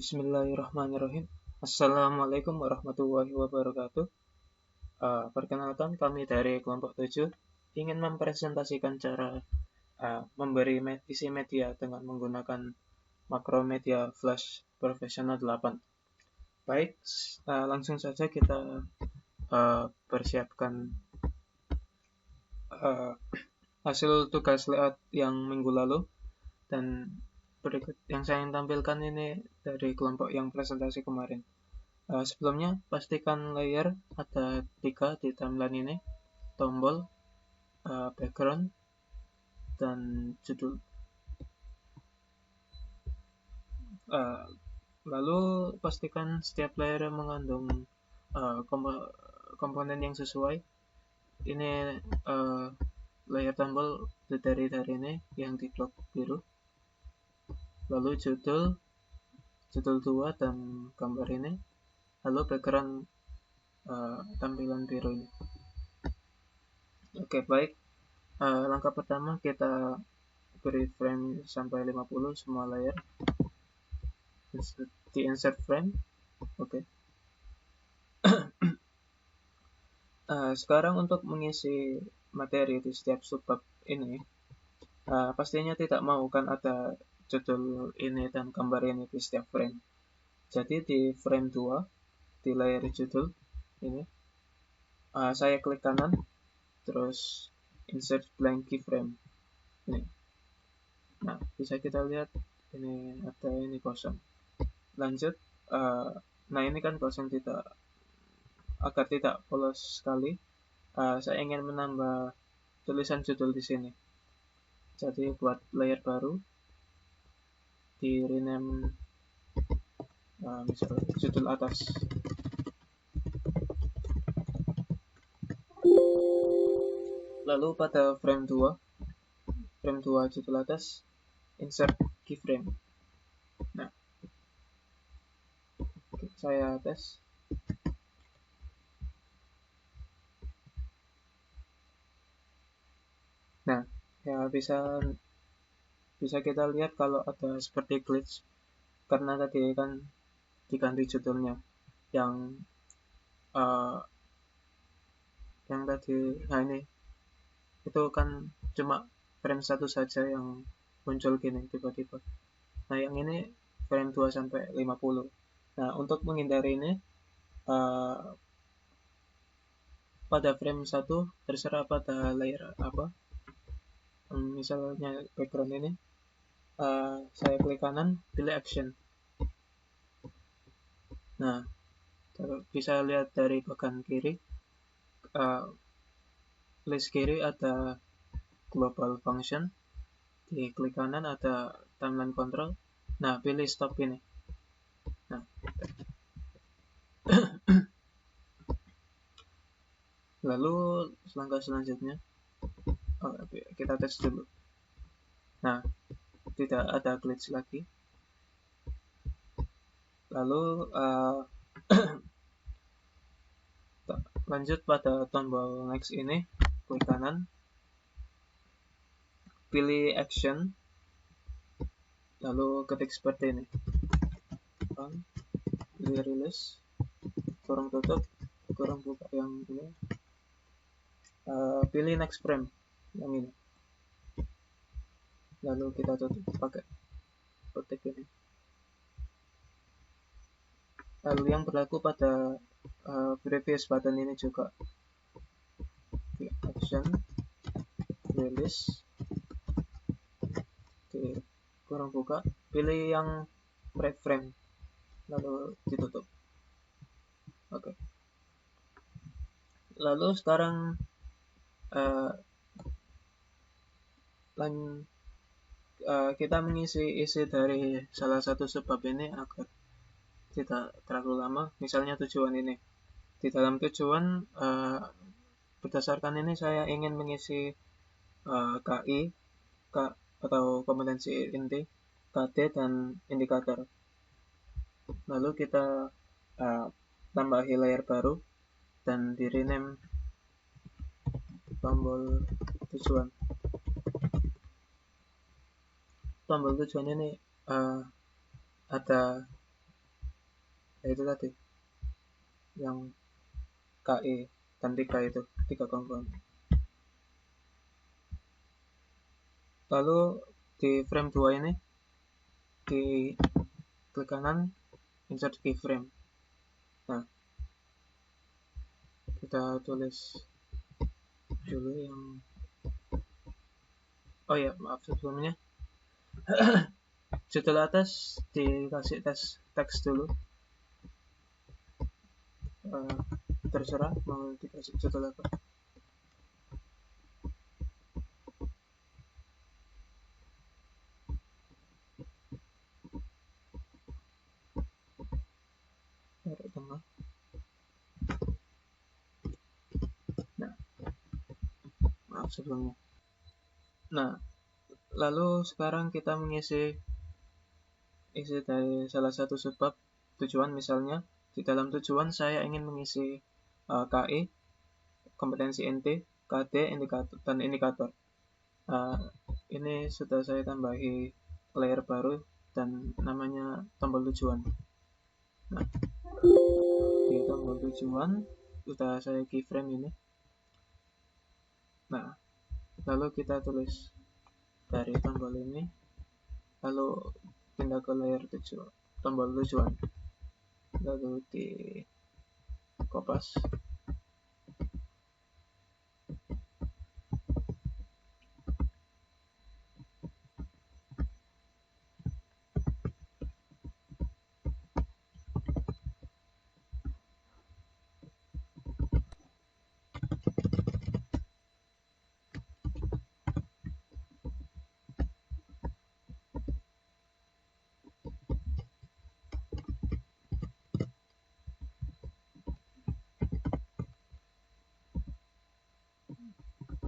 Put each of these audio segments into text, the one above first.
Bismillahirrahmanirrahim. Assalamualaikum warahmatullahi wabarakatuh. Perkenalkan, kami dari kelompok 7 ingin mempresentasikan cara memberi isi media dengan menggunakan Macromedia Flash Professional 8. Baik, langsung saja kita persiapkan hasil tugas layout yang minggu lalu, dan berikut yang saya tampilkan ini dari kelompok yang presentasi kemarin. Sebelumnya, pastikan layer ada 3 di timeline ini: tombol, background, dan judul. Lalu pastikan setiap layer mengandung komponen yang sesuai. Ini layer tombol dari ini yang di blok biru. Lalu judul 2 dan gambar ini. Lalu background tampilan biru ini. Oke, baik. Langkah pertama, kita beri frame sampai 50 semua layer di insert frame. Oke. Sekarang untuk mengisi materi di setiap subbab ini, pastinya tidak mau kan ada judul ini dan gambar ini di setiap frame. Jadi di frame 2, di layer judul ini, saya klik kanan, terus insert blank keyframe ini. Nah, bisa kita lihat ini ada ini kosong. Lanjut, nah ini kan kosong, agar tidak polos sekali, saya ingin menambah tulisan judul di sini. Jadi buat layer baru, di rename misalnya judul atas. Lalu pada frame 2 judul atas, insert keyframe. Nah, saya tes. Nah, ya bisa kita lihat kalau ada seperti glitch karena tadi kan diganti judulnya yang tadi. Nah, ini itu kan cuma frame 1 saja yang muncul gini tiba-tiba. Nah, yang ini frame 2 sampai 50. Nah, untuk menghindari ini, pada frame 1 terserah pada layer apa, misalnya background ini, saya klik kanan, pilih action. Nah, bisa lihat dari bagian kiri, list kiri ada global function, di klik kanan ada timeline control. Nah, pilih stop ini. Nah, lalu langkah selanjutnya, kita tes dulu. Nah, tidak ada glitch lagi. Lalu lanjut pada tombol next ini, klik kanan, pilih action, lalu ketik seperti ini, pilih release, kurung tutup, kurung buka yang ini, pilih next frame yang ini, lalu kita tutup pakai ketik ini. Lalu yang berlaku pada previous button ini juga, action, release, di kurung buka, pilih yang break frame, lalu ditutup. Oke. Lalu sekarang kita mengisi isi dari salah satu sebab ini agar tidak terlalu lama. Misalnya tujuan ini. Di dalam tujuan, berdasarkan ini saya ingin mengisi KI atau kompetensi inti, KD, dan indikator. Lalu kita tambahi layer baru dan di rename tombol tujuan. Tombol tujuan ini ada Itu tadi yang KE dan 3 itu 3 komponen. Lalu di frame 2 ini di klik kanan insert keyframe. Nah, kita tulis dulu yang maaf sebelumnya. Judul atas dikasih teks dulu. Terserah mau dikasih judul apa. Taruh tengah. Nah, maaf sebelumnya. Nah, lalu sekarang kita mengisi dari salah satu subbab tujuan. Misalnya di dalam tujuan saya ingin mengisi KE, kompetensi NT, KD, indikator dan indikator. Ini sudah saya tambahi layer baru dan namanya tombol tujuan. Nah, di tombol tujuan sudah saya keyframe ini. Nah, lalu kita tulis dari tombol ini, lalu pindah ke layer tombol tujuan, lalu di kopas.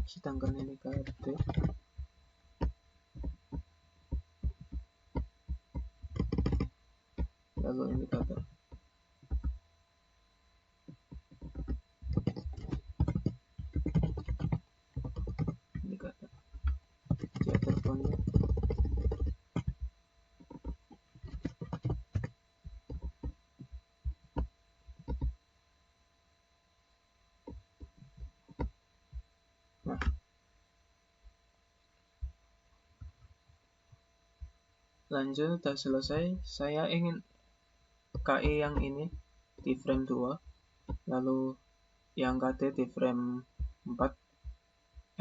Sedangkan ini KD, lalu indikator. Indikator diatur fontnya. Nah, lanjut, sudah selesai. Saya ingin KE yang ini di frame 2, lalu yang KD di frame 4,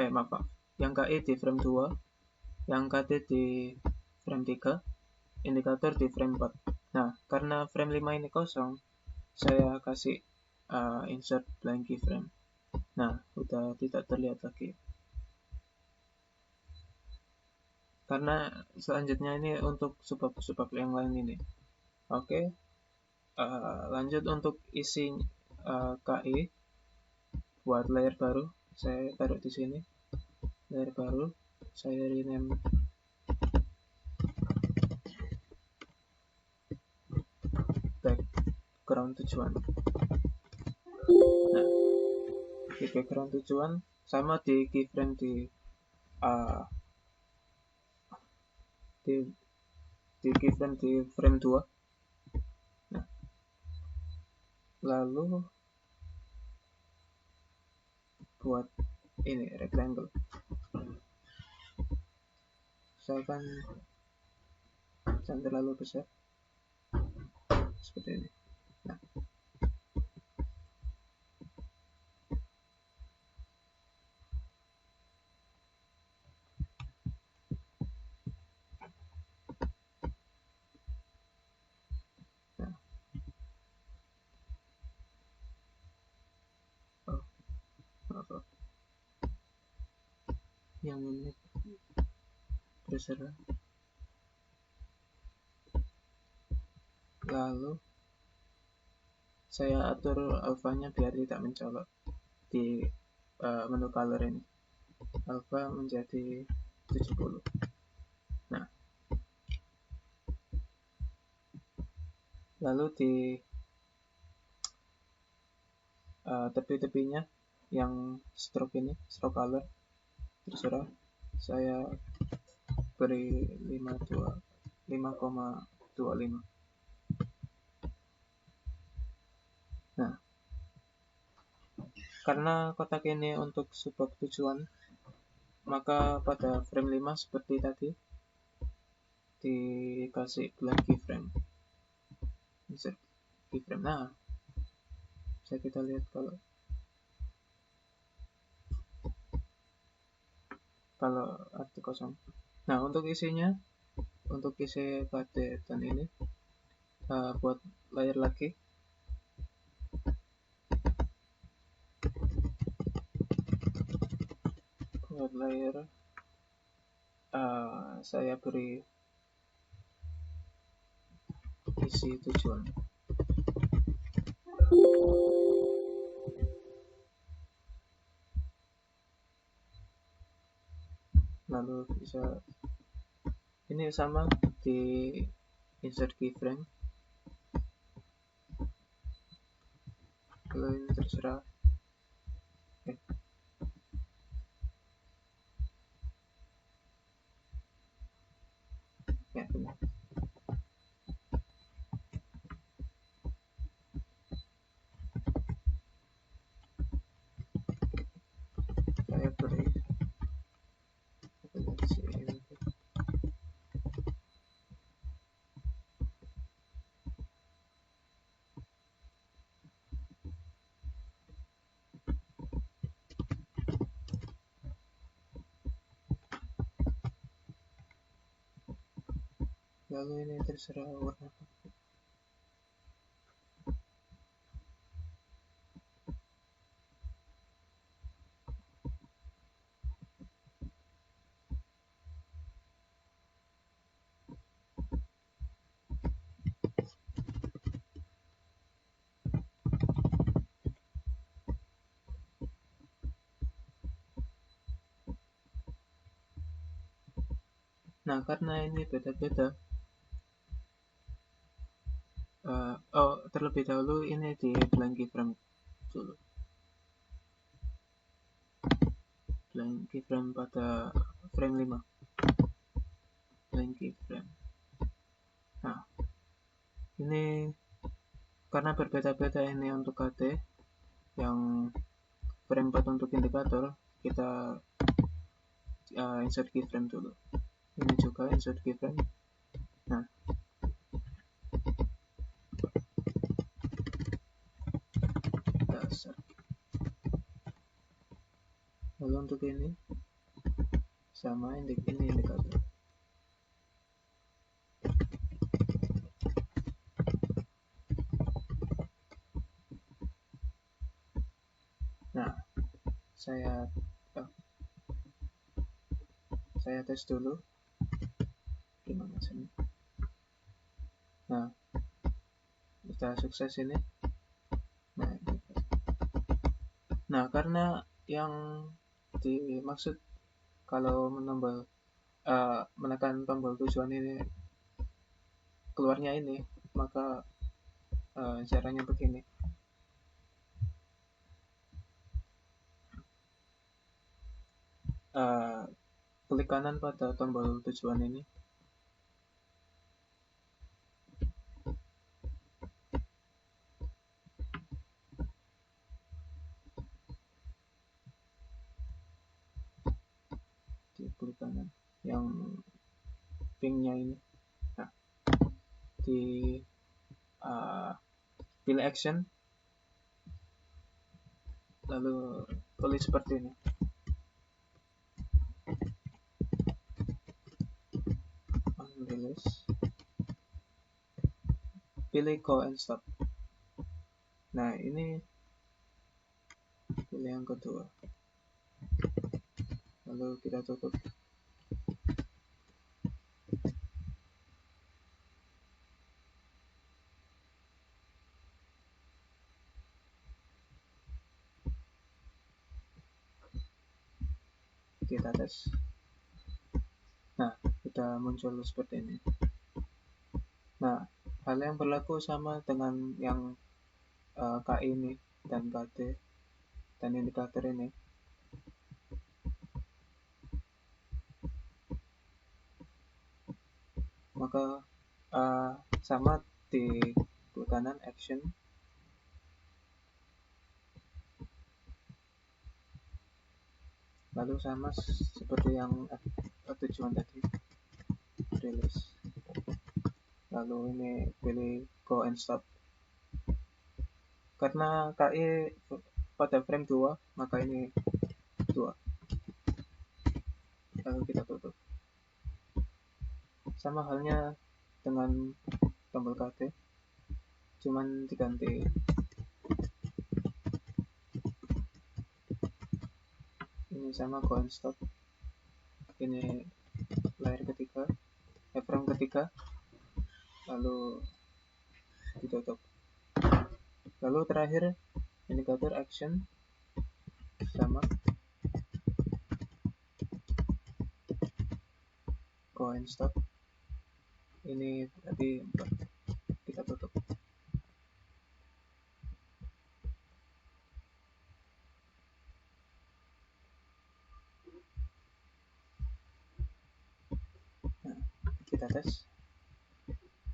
yang KE di frame 2, yang KD di frame 3, indikator di frame 4. Nah, karena frame 5 ini kosong, saya kasih insert blank keyframe. Nah, udah tidak terlihat lagi. Karena selanjutnya ini untuk subbab yang lain ini. Oke. Lanjut untuk isi KE buat layer baru. Saya taruh di sini. Layer baru, saya rename background tujuan. Nah, di background tujuan sama di keyframe di keyframe di frame 2. Nah, lalu buat ini rectangle, misalkan jangan terlalu besar seperti ini. Nah, yang ini terserah. Lalu saya atur alfanya biar tidak mencolok di menu color ini. Alpha menjadi 70. Nah, lalu di tepi-tepinya yang stroke ini, stroke color, terserah. Saya beri 5,25. Nah, karena kotak ini untuk sebab tujuan, maka pada frame 5 seperti tadi dikasih blank keyframe, insert keyframe. Nah, bisa kita lihat kalau arti kosong. Nah, untuk isinya, untuk isi dan ini, buat layer lagi. Buat layer, saya beri isi tujuan. Lalu bisa ini sama di insert keyframe. Kalau ini terserah. Ya, benar. Saya beri lalu ini terserah warna. Nah, karena ini beda-beda, terlebih dahulu ini di blank keyframe dulu. Blank keyframe pada frame 5. Blank keyframe. Nah, ini karena berbeda-beda ini untuk KT, yang frame 4 untuk indikator, kita insert keyframe dulu. Ini juga insert keyframe. Nah, dasar. Lalu untuk ini sama ini indikator. Nah, saya tes dulu gimana sini. Nah, kita sukses ini. Nah, karena yang dimaksud kalau menekan tombol tujuan ini keluarnya ini, maka caranya begini. Klik kanan pada tombol tujuan ini. Di klik kanan yang pinknya ini. Nah, di pilih action, lalu tulis seperti ini. Release. Pilih go and stop. Nah, ini pilih yang kedua. Lalu kita tutup. Kita tes. Nah, kita muncul seperti ini. Nah, hal yang berlaku sama dengan yang KI ini dan KT dan indikator ini. Maka sama di klik kanan action, lalu sama seperti yang tujuan tadi, release, lalu ini pilih go and stop. Karena KI pada frame 2 maka ini 2, lalu kita tutup. Sama halnya dengan tombol KT, cuman diganti ini sama go and stop, ini layer ketiga, frame ketiga, lalu ditutup. Lalu terakhir indikator action sama go and stop, ini berarti 4, kita tutup. Nah, kita tes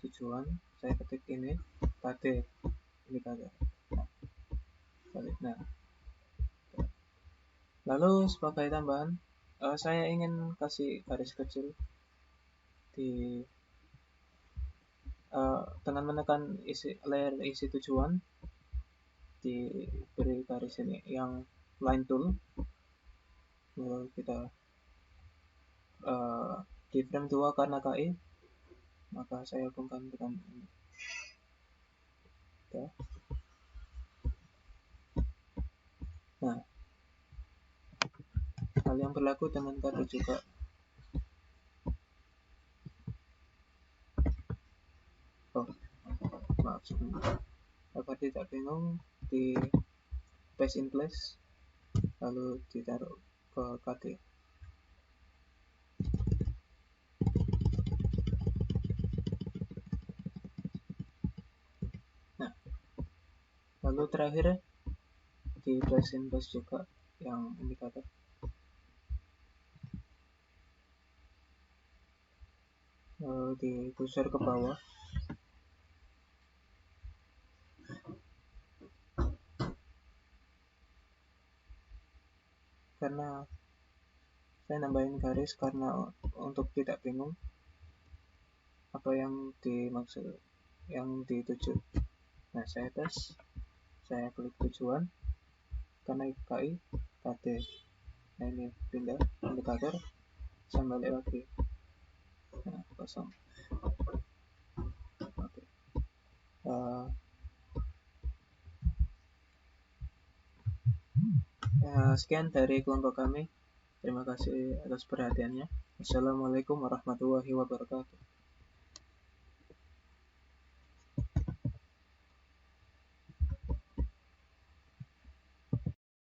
tujuan, saya ketik ini KT indikator. Nah, lalu sebagai tambahan, saya ingin kasih garis kecil di dengan menekan layer isi tujuan, diberi garis ini yang line tool. Lalu kita di frame 2 karena KI, maka saya hubungkan dengan ini. Ya. Nah, hal yang berlaku dengan KT juga. Maaf sebentar. Agar tidak bingung, di paste in place, lalu ditaruh ke KT. Nah, lalu terakhir di paste in place juga yang indikator. Lalu digusur ke bawah. Karena saya nambahin garis karena untuk tidak bingung apa yang dimaksud, yang dituju. Nah, saya tes, saya klik tujuan karena KI KT. Nah, ini pindah indikator, saya balik lagi. Nah, kosong. Oke. Sekian dari kelompok kami. Terima kasih atas perhatiannya. Assalamualaikum warahmatullahi wabarakatuh.